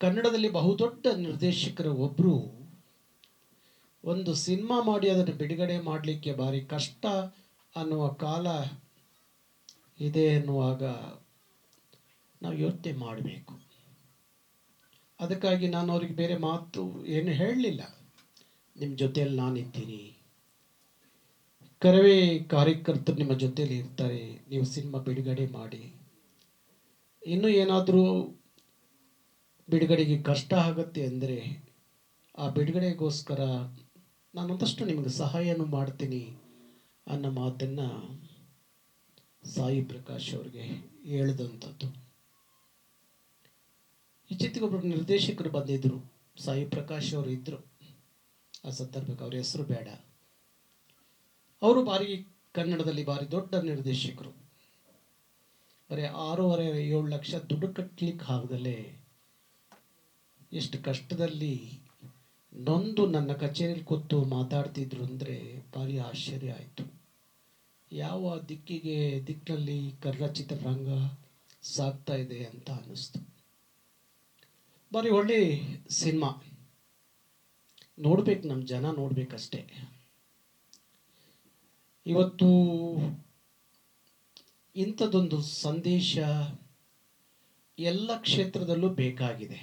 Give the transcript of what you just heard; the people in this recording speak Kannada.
ಕನ್ನಡದಲ್ಲಿ ಬಹುದೊಡ್ಡ ನಿರ್ದೇಶಕರ ಒಬ್ಬರು ಒಂದು ಸಿನಿಮಾ ಮಾಡಿ ಅದನ್ನು ಬಿಡುಗಡೆ ಮಾಡಲಿಕ್ಕೆ ಭಾರಿ ಕಷ್ಟ ಅನ್ನುವ ಕಾಲ ಇದೆ ಎನ್ನುವಾಗ ನಾವು ಯೋಚನೆ ಮಾಡಬೇಕು. ಅದಕ್ಕಾಗಿ ನಾನು ಅವ್ರಿಗೆ ಬೇರೆ ಮಾತು ಏನು ಹೇಳಲಿಲ್ಲ. ನಿಮ್ಮ ಜೊತೆಯಲ್ಲಿ ನಾನಿದ್ದೀನಿ, ಕರವೇ ಕಾರ್ಯಕರ್ತರು ನಿಮ್ಮ ಜೊತೆಯಲ್ಲಿ ಇರ್ತಾರೆ, ನೀವು ಸಿನಿಮಾ ಬಿಡುಗಡೆ ಮಾಡಿ. ಇನ್ನೂ ಏನಾದರೂ ಬಿಡುಗಡೆಗೆ ಕಷ್ಟ ಆಗುತ್ತೆ ಅಂದರೆ ಆ ಬಿಡುಗಡೆಗೋಸ್ಕರ ನಾನೊಂದಷ್ಟು ನಿಮಗೆ ಸಹಾಯನೂ ಮಾಡ್ತೀನಿ ಅನ್ನೋ ಮಾತನ್ನು ಸಾಯಿ ಪ್ರಕಾಶ್ ಅವ್ರಿಗೆ ಹೇಳಿದಂಥದ್ದು. ಈ ಚಿತ್ರಗೊಬ್ಬರು ನಿರ್ದೇಶಕರು ಬಂದಿದ್ದರು, ಸಾಯಿ ಪ್ರಕಾಶ್ ಅವರು ಇದ್ದರು. ಆ ಸಂದರ್ಭಕ್ಕೆ ಅವ್ರ ಹೆಸರು ಬೇಡ. ಅವರು ಕನ್ನಡದಲ್ಲಿ ಭಾರಿ ದೊಡ್ಡ ನಿರ್ದೇಶಕರು. ಬರೀ 6.5-7 ಲಕ್ಷ ದುಡ್ಡು ಕಟ್ಟಲಿಕ್ಕೆ ಆಗದಲ್ಲೇ ಎಷ್ಟು ಕಷ್ಟದಲ್ಲಿ ನೊಂದು ನನ್ನ ಕಚೇರಿಯಲ್ಲಿ ಕೂತು ಮಾತಾಡ್ತಿದ್ರು ಅಂದರೆ ಭಾರಿ ಆಶ್ಚರ್ಯ ಆಯಿತು. ಯಾವ ದಿಕ್ಕಿನಲ್ಲಿ ಕನ್ನಡ ಚಿತ್ರರಂಗ ಸಾಗ್ತಾ ಇದೆ ಅಂತ ಅನ್ನಿಸ್ತು. ಭಾರಿ ಒಳ್ಳೆ ಸಿನಿಮಾ ನೋಡ್ಬೇಕು, ನಮ್ಮ ಜನ ನೋಡ್ಬೇಕಷ್ಟೇ. ಇವತ್ತು ಇಂಥದ್ದೊಂದು ಸಂದೇಶ ಎಲ್ಲ ಕ್ಷೇತ್ರದಲ್ಲೂ ಬೇಕಾಗಿದೆ.